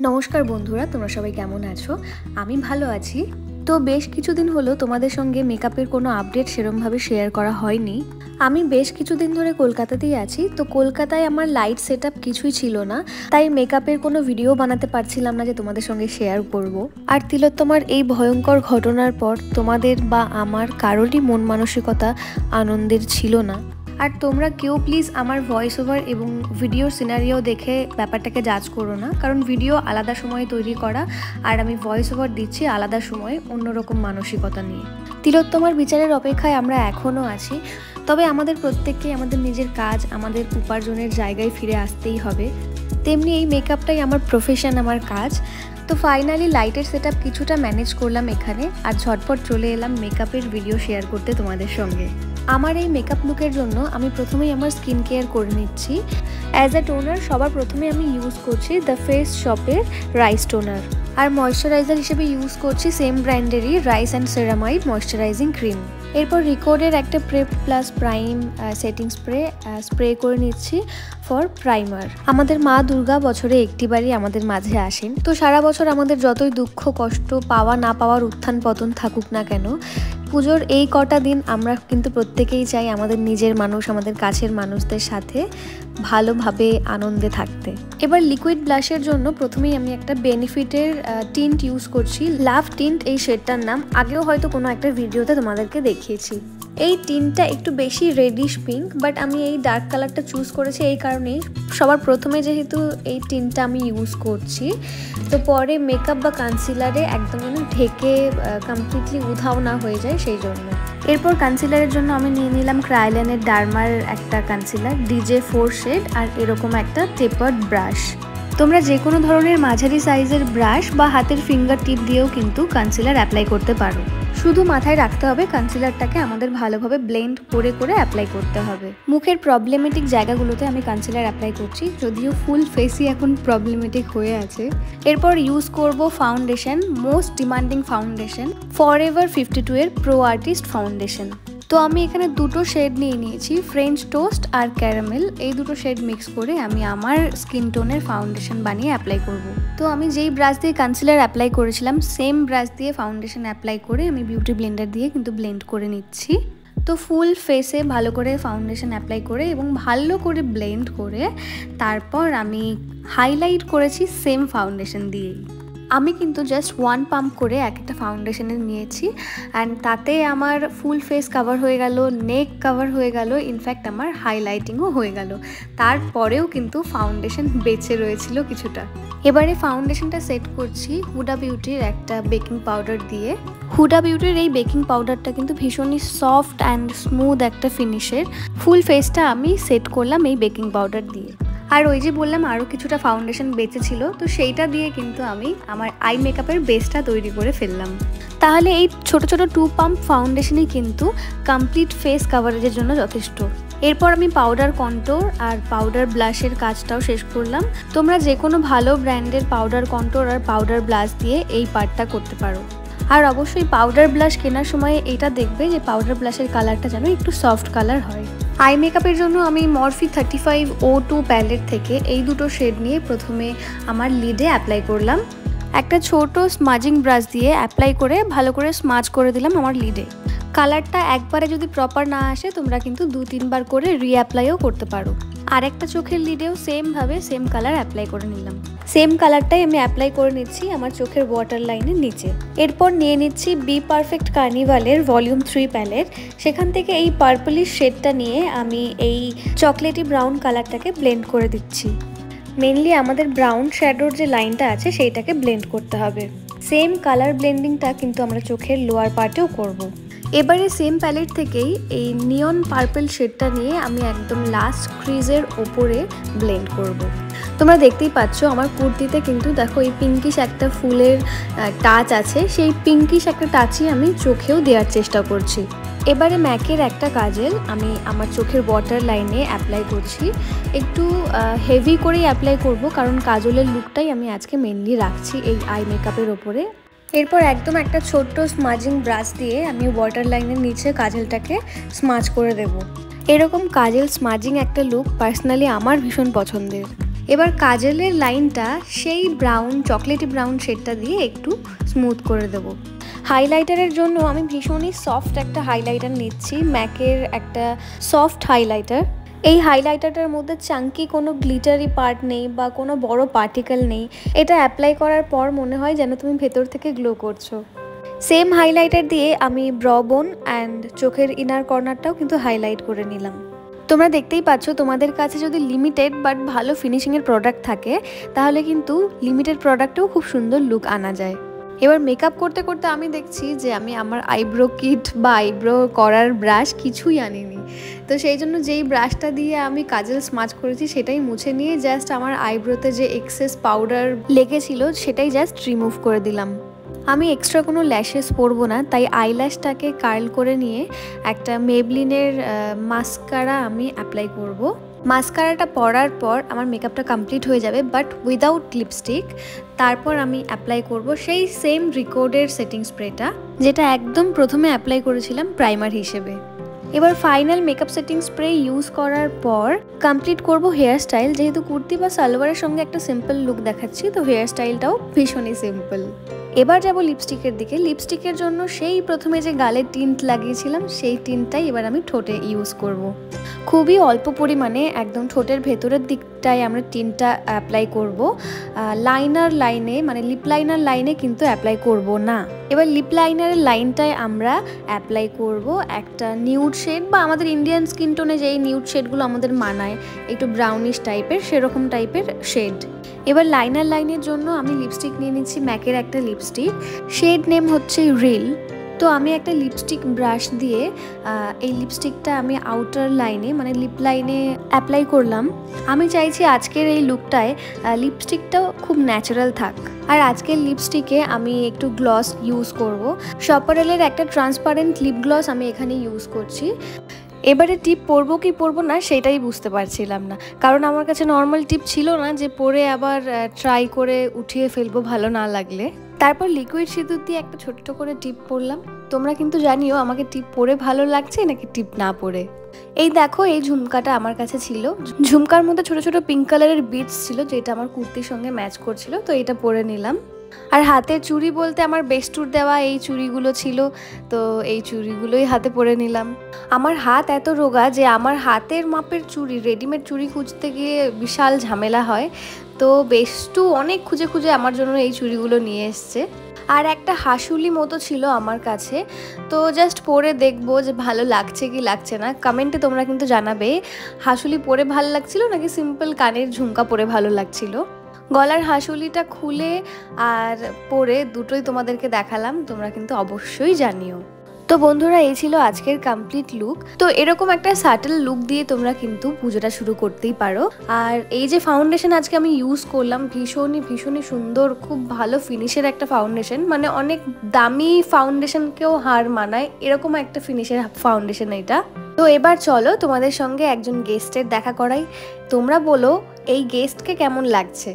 নমস্কার বন্ধুরা, তোমরা সবাই কেমন আছো? আমি ভালো আছি। তো বেশ কিছুদিন হলো তোমাদের সঙ্গে মেকআপের কোনো আপডেট সেরমভাবে শেয়ার করা হয়নি। আমি বেশ কিছুদিন ধরে কলকাতাতেই আছি। তো কলকাতায় আমার লাইট সেটআপ কিছুই ছিল না, তাই মেকআপের কোনো ভিডিও বানাতে পারছিলাম না যে তোমাদের সঙ্গে শেয়ার করব। আর তিলোত্তমার এই ভয়ঙ্কর ঘটনার পর তোমাদের বা আমার কারোরই মন মানসিকতা আনন্দের ছিল না। আর তোমরা কেউ প্লিজ আমার ভয়েস ওভার এবং ভিডিও সিনারিও দেখে ব্যাপারটাকে জাজ করো না, কারণ ভিডিও আলাদা সময়ে তৈরি করা আর আমি ভয়েস ওভার দিচ্ছি আলাদা সময়ে অন্যরকম মানসিকতা নিয়ে। তিলোত্তমার বিচারের অপেক্ষায় আমরা এখনও আছি। তবে আমাদের প্রত্যেককে আমাদের নিজের কাজ, আমাদের উপার্জনের জায়গায় ফিরে আসতেই হবে। তেমনি এই মেকআপটাই আমার প্রফেশন, আমার কাজ। তো ফাইনালি লাইটের সেটআপ কিছুটা ম্যানেজ করলাম এখানে, আর ঝটপট চলে এলাম মেকআপের ভিডিও শেয়ার করতে তোমাদের সঙ্গে। আমার এই মেকআপ লুকের জন্য আমি প্রথমেই আমার স্কিন কেয়ার করে নিচ্ছি। অ্যাজ আ টোনার সবার প্রথমে আমি ইউজ করছি দ্য ফেস শপের রাইস টোনার, আর ময়শ্চারাইজার হিসেবে ইউজ করছি সেম ব্র্যান্ডেরই rice and ceramide moisturizing cream. এরপর রিকোডের একটা prep plus prime setting spray করে নিচ্ছি ফর প্রাইমার। আমাদের মা দুর্গা বছরে একটিবারই আমাদের মাঝে আসেন। তো সারা বছর আমাদের যতই দুঃখ কষ্ট, পাওয়া না পাওয়ার উত্থান পতন থাকুক না কেন, পুজোর এই কটা দিন আমরা কিন্তু প্রত্যেকেই চাই আমাদের নিজের মানুষ, আমাদের কাছের মানুষদের সাথে ভালোভাবে আনন্দে থাকতে। এবার লিকুইড ব্লাশের জন্য প্রথমেই আমি একটা বেনিফিটের টিন্ট ইউজ করছি। লাভ টিন্ট এই শেডটার নাম, আগেও হয়তো কোনো একটা ভিডিওতে তোমাদেরকে দেখিয়েছি। এই টিন্টটা একটু বেশি রেডিশ পিঙ্ক, বাট আমি এই ডার্ক কালারটা চুজ করেছি এই কারণেই, সবার প্রথমে যেহেতু এই টিন্টটা আমি ইউজ করছি, তো পরে মেকআপ বা কনসিলারে একদম যেন ঢেকে কমপ্লিটলি উধাও না হয়ে যায় সেই জন্য। এরপর কনসিলারের জন্য আমি নিয়ে নিলাম ক্রায়োল্যানের ডার্মার একটা কনসিলার DJ4 শেড, আর এরকম একটা টেপার্ড ব্রাশ। তোমরা যে কোনো ধরনের মাঝারি সাইজের ব্রাশ বা হাতের ফিঙ্গার টিপ দিয়েও কিন্তু কনসিলার অ্যাপ্লাই করতে পারো। শুধু মাথায় রাখতে হবে কনসিলারটাকে আমাদের ভালোভাবে ব্লেন্ড করে করে অ্যাপ্লাই করতে হবে। মুখের প্রবলেমেটিক জায়গাগুলোতে আমি কনসিলার অ্যাপ্লাই করছি, যদিও ফুল ফেসই এখন প্রবলেমেটিক হয়ে আছে। এরপর ইউজ করব foundation, most demanding foundation, forever 52 এর প্রো আর্টিস্ট ফাউন্ডেশন। তো আমি এখানে দুটো শেড নিয়ে নিয়েছি, ফ্রেঞ্চ টোস্ট আর ক্যারামেল। এই দুটো শেড মিক্স করে আমি আমার স্কিন টোনের ফাউন্ডেশন বানিয়ে অ্যাপ্লাই করব। তো আমি যেই ব্রাশ দিয়ে কনসিলার অ্যাপ্লাই করেছিলাম সেম ব্রাশ দিয়ে ফাউন্ডেশন অ্যাপ্লাই করে আমি বিউটি ব্লেন্ডার দিয়ে কিন্তু ব্লেন্ড করে নিচ্ছি। তো ফুল ফেসে ভালো করে ফাউন্ডেশন অ্যাপ্লাই করে এবং ভালো করে ব্লেন্ড করে তারপর আমি হাইলাইট করেছি সেম ফাউন্ডেশন দিয়েই। আমি কিন্তু জাস্ট 1 পাম্প করে একটা ফাউন্ডেশনের নিয়েছি, অ্যান্ড তাতে আমার ফুল ফেস কাভার হয়ে গেল, নেক কাভার হয়ে গেল, ইনফ্যাক্ট আমার হাইলাইটিংও হয়ে গেল। তারপরেও কিন্তু ফাউন্ডেশন বেঁচে রয়েছিল কিছুটা। এবারে ফাউন্ডেশনটা সেট করছি হুডা বিউটির একটা বেকিং পাউডার দিয়ে। হুডা বিউটির এই বেকিং পাউডারটা কিন্তু ভীষণই সফট অ্যান্ড স্মুথ একটা ফিনিশের। ফুল ফেসটা আমি সেট করলাম এই বেকিং পাউডার দিয়ে। আর ওই যে বললাম আরও কিছুটা ফাউন্ডেশন বেঁচে ছিল, তো সেইটা দিয়ে কিন্তু আমি আমার আই মেকআপের বেসটা তৈরি করে ফেললাম। তাহলে এই ছোট ছোট 2 পাম্প ফাউন্ডেশনই কিন্তু কমপ্লিট ফেস কাভারেজের জন্য যথেষ্ট। এরপর আমি পাউডার কন্ট্যুর আর পাউডার ব্লাশের কাজটাও শেষ করলাম। তোমরা যে কোনো ভালো ব্র্যান্ডের পাউডার কন্ট্যুর আর পাউডার ব্লাশ দিয়ে এই পার্টটা করতে পারো। আর অবশ্যই পাউডার ব্লাশ কেনার সময় এটা দেখবে যে পাউডার ব্লাশের কালারটা যেন একটু সফট কালার হয়। আই মেকআপের জন্য আমি মরফি 3502 প্যালেট থেকে এই দুটো শেড নিয়ে প্রথমে আমার লিডে অ্যাপ্লাই করলাম। একটা ছোট স্মাজিং ব্রাশ দিয়ে অ্যাপ্লাই করে ভালো করে স্মাজ করে দিলাম আমার লিডে। কালারটা একবারে যদি প্রপার না আসে তোমরা কিন্তু 2-3 বার করে রিঅ্যাপ্লাইও করতে পারো। আর একটা চোখের লিডেও সেমভাবে সেম কালার অ্যাপ্লাই করে নিলাম। সেম কালারটাই আমি অ্যাপ্লাই করে নিচ্ছি আমার চোখের ওয়াটার লাইনের নিচে। এরপর নিয়ে নিচ্ছি বি পারফেক্ট কার্নিভালের ভলিউম 3 প্যালেট। সেখান থেকে এই পার্পলিশ শেডটা নিয়ে আমি এই চকলেটি ব্রাউন কালারটাকে ব্লেন্ড করে দিচ্ছি। মেনলি আমাদের ব্রাউন শ্যাডোর যে লাইনটা আছে সেইটাকে ব্লেন্ড করতে হবে। সেম কালার ব্লেন্ডিংটা কিন্তু আমরা চোখের লোয়ার পার্টেও করব। এবারে সেম প্যালেট থেকেই এই নিয়ন পার্পল শেডটা নিয়ে আমি একদম লাস্ট ক্রিজের ওপরে ব্লেন্ড করব। তোমরা দেখতেই পাচ্ছ আমার কুর্তিতে কিন্তু দেখো এই পিঙ্কিশ একটা ফুলের টাচ আছে, সেই পিঙ্কিশ একটা টাচই আমি চোখেও দেওয়ার চেষ্টা করছি। এবারে ম্যাকের একটা কাজল আমি আমার চোখের ওয়াটার লাইনে অ্যাপ্লাই করছি। একটু হেভি করেই অ্যাপ্লাই করব, কারণ কাজলের লুকটাই আমি আজকে মেনলি রাখছি এই আই মেকআপের ওপরে। এরপর একদম একটা ছোট্ট স্মাজিং ব্রাশ দিয়ে আমি ওয়াটার লাইনের নিচে কাজলটাকে স্মাজ করে দেব। এরকম কাজল স্মাজিং একটা লুক পার্সোনালি আমার ভীষণ পছন্দের। এবার কাজলের লাইনটা সেই ব্রাউন চকলেটি ব্রাউন শেডটা দিয়ে একটু স্মুথ করে দেবো। হাইলাইটারের জন্য আমি ভীষণই সফট একটা হাইলাইটার নিচ্ছি, ম্যাকের একটা সফট হাইলাইটার। এই হাইলাইটারটার মধ্যে চাঙ্কি কোনো গ্লিটারি পার্ট নেই বা কোনো বড় পার্টিকেল নেই। এটা অ্যাপ্লাই করার পর মনে হয় যেন তুমি ভেতর থেকে গ্লো করছো। সেম হাইলাইটার দিয়ে আমি ব্রবোন অ্যান্ড চোখের ইনার কর্নারটাও কিন্তু হাইলাইট করে নিলাম। তোমরা দেখতেই পাচ্ছ, তোমাদের কাছে যদি লিমিটেড বাট ভালো ফিনিশিংয়ের প্রোডাক্ট থাকে তাহলে কিন্তু লিমিটেড প্রোডাক্টেও খুব সুন্দর লুক আনা যায়। এবার মেকআপ করতে করতে আমি দেখছি যে আমি আমার আইব্রো কিট বা আইব্রো করার ব্রাশ কিছুই আনিনি। তো সেই জন্য যেই ব্রাশটা দিয়ে আমি কাজল স্মাচ করেছি সেটাই মুছে নিয়ে জাস্ট আমার আইব্রোতে যে এক্সেস পাউডার লেগেছিল সেটাই জাস্ট রিমুভ করে দিলাম। আমি এক্সট্রা কোনো ল্যাশেস পরবো না, তাই আইল্যাশটাকে কার্ল করে নিয়ে একটা মেবলিনের মাস্কারা আমি অ্যাপ্লাই করব। মাস্কারাটা পরার পর আমার মেকআপটা কমপ্লিট হয়ে যাবে বাট উইদাউট লিপস্টিক। তারপর আমি অ্যাপ্লাই করব সেই সেম রিকোডের সেটিং স্প্রেটা, যেটা একদম প্রথমে অ্যাপ্লাই করেছিলাম প্রাইমার হিসেবে। এবার final makeup setting spray use করার পর কমপ্লিট করব হেয়ার স্টাইল। যেহেতু কুর্তি বা সালোয়ারের সঙ্গে একটা সিম্পল লুক দেখাচ্ছি, তো হেয়ার স্টাইলটাও ভীষণই সিম্পল। এবার যাব লিপস্টিকের দিকে। লিপস্টিকের জন্য সেই প্রথমে যে গালে টিন্ট লাগিয়েছিলাম সেই টিন্টটাই এবার আমি ঠোঁটে ইউজ করব। খুবই অল্প পরিমাণে একদম ঠোঁটের ভেতরের দিকটায় আমরা টিন্টটা অ্যাপ্লাই করব, লাইনার লাইনে মানে লিপ লাইনার লাইনে কিন্তু অ্যাপ্লাই করব না। এবার লিপ লাইনারের লাইনটায় আমরা অ্যাপ্লাই করব একটা নিউড শেড বা আমাদের ইন্ডিয়ান স্কিন টোনে যেই নিউড শেডগুলো আমাদের মানায়, একটু ব্রাউনিশ টাইপের, সেরকম টাইপের শেড। এবার লাইনার লাইনের জন্য আমি লিপস্টিক নিয়ে নিচ্ছি ম্যাকের একটা লিপস্টিক, শেড নেম হচ্ছে রিল। তো আমি একটা লিপস্টিক ব্রাশ দিয়ে এই লিপস্টিকটা আমি আউটার লাইনে মানে লিপ লাইনে অ্যাপ্লাই করলাম। আমি চাইছি আজকের এই লুকটায় লিপস্টিকটাও খুব ন্যাচারাল থাক। আর আজকের লিপস্টিকে আমি একটু গ্লস ইউজ করব। শপারেলের একটা ট্রান্সপারেন্ট লিপ গ্লস আমি এখানে ইউজ করছি। এবারে টিপ পরবো কি পরবো না সেটাই বুঝতে পারছিলাম না, কারণ আমার কাছে নর্মাল টিপ ছিল না যে পরে আবার ট্রাই করে উঠিয়ে ফেলবো ভালো না লাগলে। তারপর লিকুইড সিঁদুর দিয়ে একটা ছোট্ট করে টিপ পরলাম। তোমরা কিন্তু জানিও আমাকে টিপ পরে ভালো লাগছে নাকি টিপ না পরে। এই দেখো, এই ঝুমকাটা আমার কাছে ছিল। ঝুমকার মধ্যে ছোট ছোট পিঙ্ক কালারের বিটস ছিল যেটা আমার কুর্তির সঙ্গে ম্যাচ করছিল, তো এটা পরে নিলাম। আর হাতের চুড়ি বলতে আমার বেস্টুর দেওয়া এই চুড়িগুলো ছিল, তো এই চুড়িগুলোই হাতে পরে নিলাম। আমার হাত এত রোগা যে আমার হাতের মাপের চুড়ি রেডিমেড চুড়ি খুঁজতে গিয়ে বিশাল ঝামেলা হয়। তো বেস্টু অনেক খুঁজে খুঁজে আমার জন্য এই চুড়িগুলো নিয়ে এসছে। আর একটা হাসুলি মতো ছিল আমার কাছে, তো জাস্ট পরে দেখবো যে ভালো লাগছে কি লাগছে না। কমেন্টে তোমরা কিন্তু জানাবে হাসুলি পরে ভালো লাগছিল নাকি সিম্পল কানের ঝুমকা পরে ভালো লাগছিল। গলার হাসুলিটা খুলে আর পরে দুটোই তোমাদেরকে দেখালাম, তোমরা কিন্তু অবশ্যই জানিও। তো বন্ধুরা, এই ছিল আজকের কমপ্লিট লুক। তো এরকম একটা সাটল লুক দিয়ে তোমরা কিন্তু পুজোটা শুরু করতেই পারো। আর এই যে ফাউন্ডেশন আজকে আমি ইউজ করলাম, ভীষণই সুন্দর, খুব ভালো ফিনিশের একটা ফাউন্ডেশন, মানে অনেক দামি ফাউন্ডেশনকেও হার মানায় এরকম একটা ফিনিশের ফাউন্ডেশন এটা। তো এবার চলো তোমাদের সঙ্গে একজন গেস্টের দেখা করাই। তোমরা বলো এই গেস্টকে কেমন লাগছে।